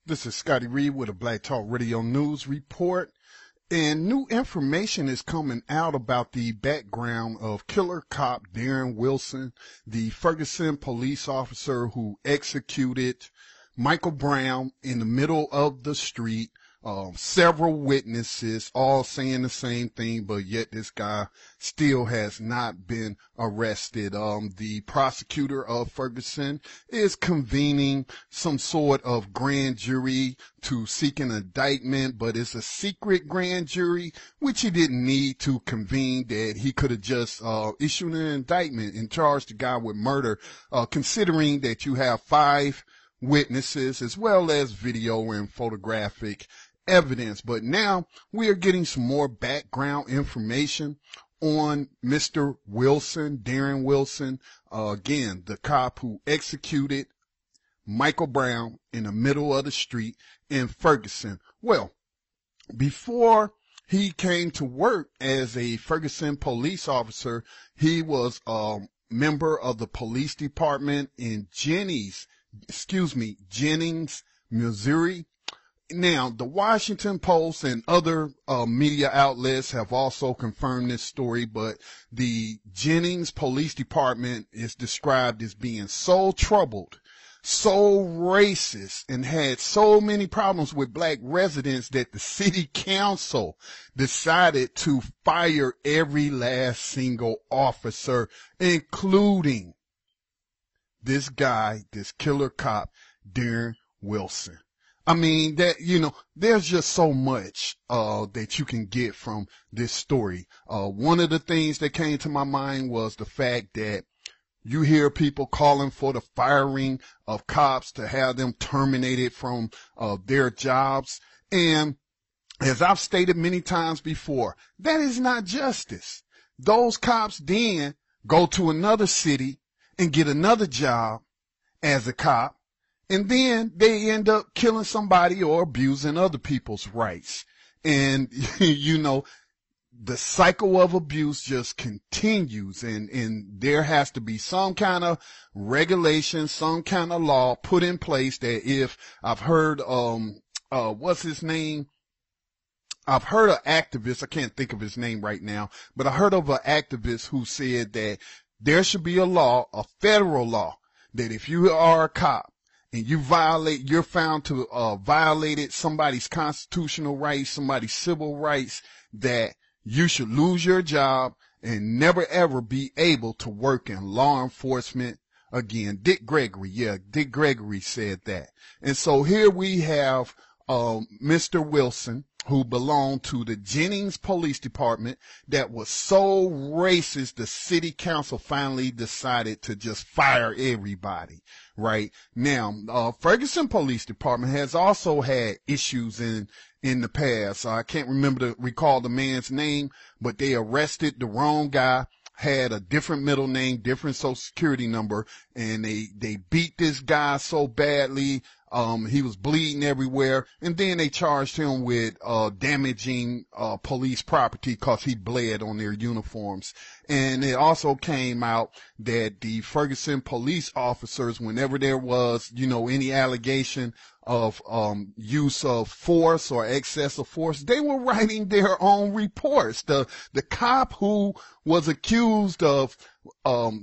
This is Scotty Reed with a Black Talk Radio News Report. And new information is coming out about the background of Killer Cop Darren Wilson, the Ferguson police officer who executed Michael Brown in the middle of the street. Several witnesses all saying the same thing, but yet this guy still has not been arrested. The prosecutor of Ferguson is convening some sort of grand jury to seek an indictment, but it's a secret grand jury, which he didn't need to convene, that he could have just issued an indictment and charged the guy with murder, considering that you have 5 witnesses as well as video and photographic evidence. But now we are getting some more background information on Mr. Wilson, Darren Wilson, again, the cop who executed Michael Brown in the middle of the street in Ferguson. Well, before he came to work as a Ferguson police officer, he was a member of the police department in Jennings, Missouri. Now, the Washington Post and other media outlets have also confirmed this story, but the Jennings Police Department is described as being so troubled, so racist, and had so many problems with black residents that the city council decided to fire every last single officer, including this guy, this killer cop, Darren Wilson. I mean, that, there's just so much, that you can get from this story. One of the things that came to my mind was the fact that you hear people calling for the firing of cops, to have them terminated from, their jobs. And as I've stated many times before, that is not justice. Those cops then go to another city and get another job as a cop, and then they end up killing somebody or abusing other people's rights. And, the cycle of abuse just continues, and there has to be some kind of regulation, some kind of law put in place that if I've heard, what's his name? I've heard an activist, I can't think of his name right now, but I heard of an activist who said that there should be a law, a federal law, that if you are a cop, and you're found to violated somebody's constitutional rights, somebody's civil rights, that you should lose your job and never ever be able to work in law enforcement again. Dick Gregory said that. And so here we have Mr. Wilson, who belonged to the Jennings Police Department, that was so racist the city council finally decided to just fire everybody. Right now, Ferguson Police Department has also had issues in the past. I can't recall the man's name, but they arrested the wrong guy, had a different middle name, different social security number, and they beat this guy so badly. He was bleeding everywhere, and then they charged him with damaging police property because he bled on their uniforms. And it also came out that the Ferguson police officers, whenever there was, any allegation of use of force or excess of force, they were writing their own reports. The cop who was accused of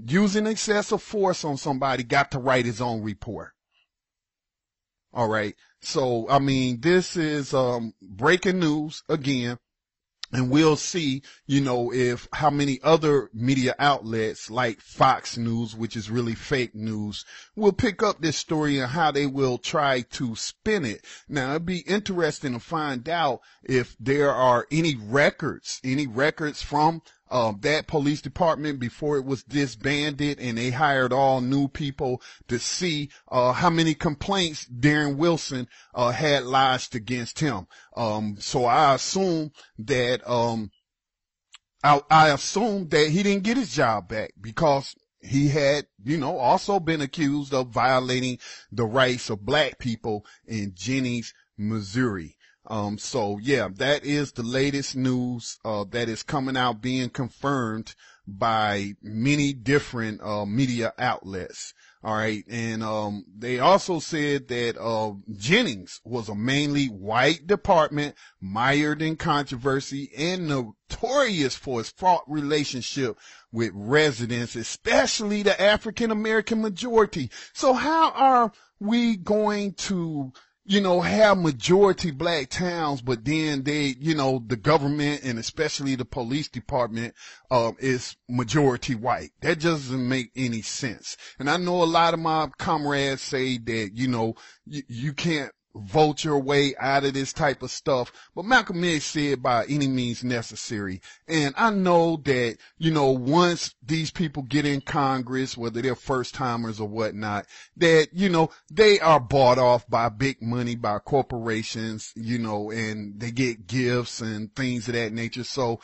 using excessive force on somebody got to write his own report. All right. So, this is breaking news again. And we'll see, if how many other media outlets like Fox News, which is really fake news, will pick up this story and how they will try to spin it. Now, it'd be interesting to find out if there are any records from that police department before it was disbanded and they hired all new people, to see how many complaints Darren Wilson had lodged against him. So I assume that I assume that he didn't get his job back because he had, also been accused of violating the rights of black people in Jennings, Missouri. So yeah, that is the latest news, that is coming out, being confirmed by many different, media outlets. All right. And, they also said that, Jennings was a mainly white department, mired in controversy and notorious for its fraught relationship with residents, especially the African American majority. So how are we going to, have majority black towns, but then the government and especially the police department, is majority white? That doesn't make any sense. And I know a lot of my comrades say that, you can't vote your way out of this type of stuff, but Malcolm X said by any means necessary. And I know that, once these people get in Congress, whether they're first timers or whatnot, that, they are bought off by big money, by corporations, and they get gifts and things of that nature. So,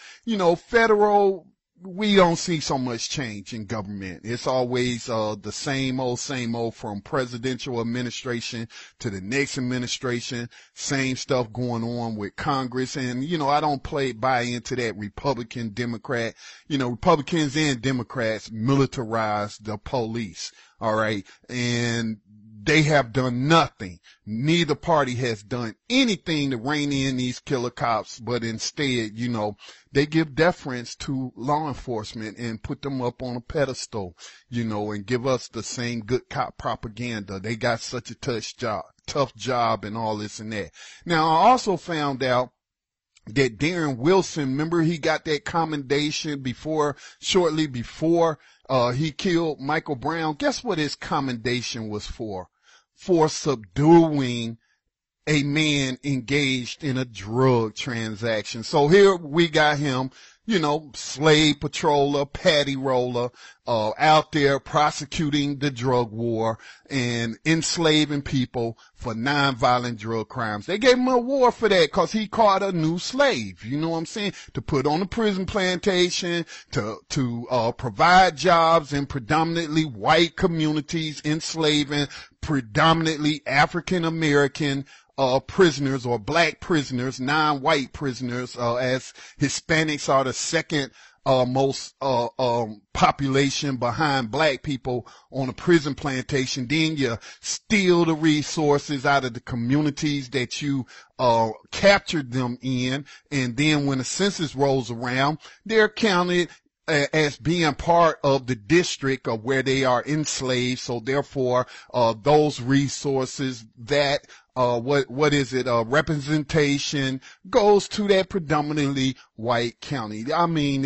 we don't see so much change in government. It's always the same old from presidential administration to the next administration. Same stuff going on with Congress. And, I don't buy into that Republican, Democrat. Republicans and Democrats militarize the police. All right. And they have done nothing. Neither party has done anything to rein in these killer cops, but instead, they give deference to law enforcement and put them up on a pedestal, and give us the same good cop propaganda. They got such a tough job and all this and that. Now, I also found out that Darren Wilson, remember he got that commendation shortly before, he killed Michael Brown. Guess what his commendation was for? For subduing a man engaged in a drug transaction. So here we got him, slave patroller, paddy roller, out there prosecuting the drug war and enslaving people for nonviolent drug crimes. They gave him an award for that because he caught a new slave, you know what I'm saying, to put on a prison plantation, to provide jobs in predominantly white communities, enslaving predominantly African American prisoners or black prisoners, non-white prisoners, as Hispanics are the second most population behind black people on a prison plantation. Then you steal the resources out of the communities that you captured them in, and then when the census rolls around, they're counted as being part of the district of where they are enslaved. So therefore, those resources that representation goes to that predominantly white county. I mean,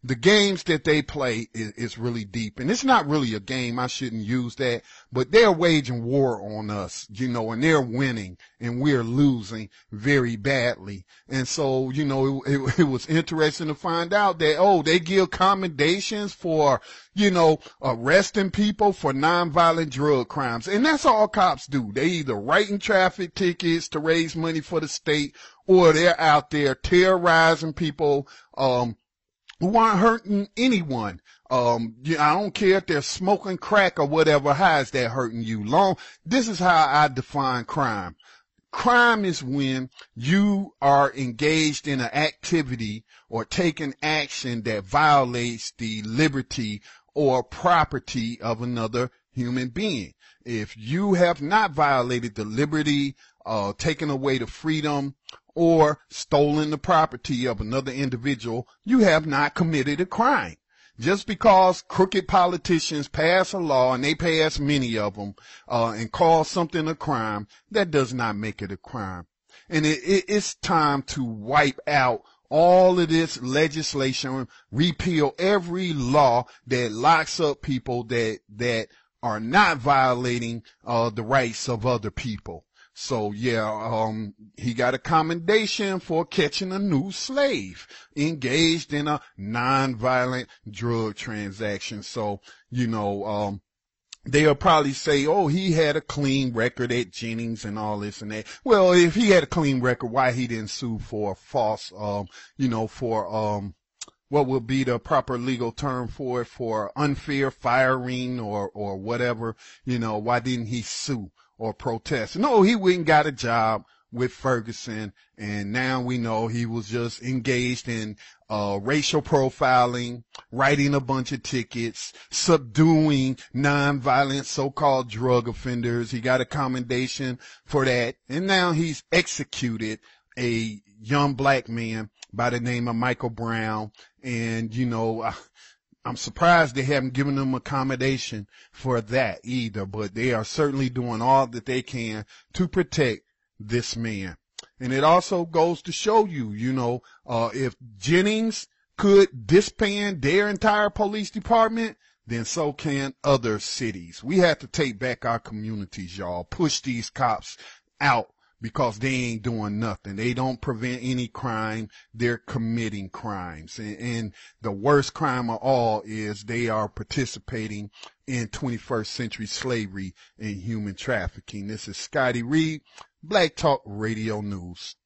the games that they play is really deep, and it's not really a game. I shouldn't use that, but they're waging war on us, and they're winning and we're losing very badly. And so, it was interesting to find out that, they give commendations for, arresting people for nonviolent drug crimes. And that's all cops do. They either writing traffic tickets to raise money for the state, or they're out there terrorizing people, who aren't hurting anyone. I don't care if they're smoking crack or whatever. How is that hurting you? This is how I define crime. Crime is when you are engaged in an activity or taking action that violates the liberty or property of another human being. If you have not violated the liberty, taken away the freedom, or stolen the property of another individual, you have not committed a crime. Just because crooked politicians pass a law, and they pass many of them, and call something a crime, that does not make it a crime. And it's time to wipe out all of this legislation, repeal every law that locks up people that are not violating the rights of other people. So yeah, he got a commendation for catching a new slave engaged in a nonviolent drug transaction. So, they'll probably say, he had a clean record at Jennings and all this and that. Well, if he had a clean record, why he didn't sue for false, what would be the proper legal term for it, for unfair firing or whatever, why didn't he sue or protest? No, he went and got a job with Ferguson, and now we know he was just engaged in racial profiling, writing a bunch of tickets, subduing nonviolent so-called drug offenders. He got a commendation for that, and now he's executed a young black man by the name of Michael Brown. And I'm surprised they haven't given him accommodation for that either, but they are certainly doing all that they can to protect this man. And it also goes to show you, if Jennings could disband their entire police department, then so can other cities. We have to take back our communities, y'all. Push these cops out because they ain't doing nothing. They don't prevent any crime. They're committing crimes. And the worst crime of all is they are participating in 21st century slavery and human trafficking. This is Scotty Reed, Black Talk Radio News.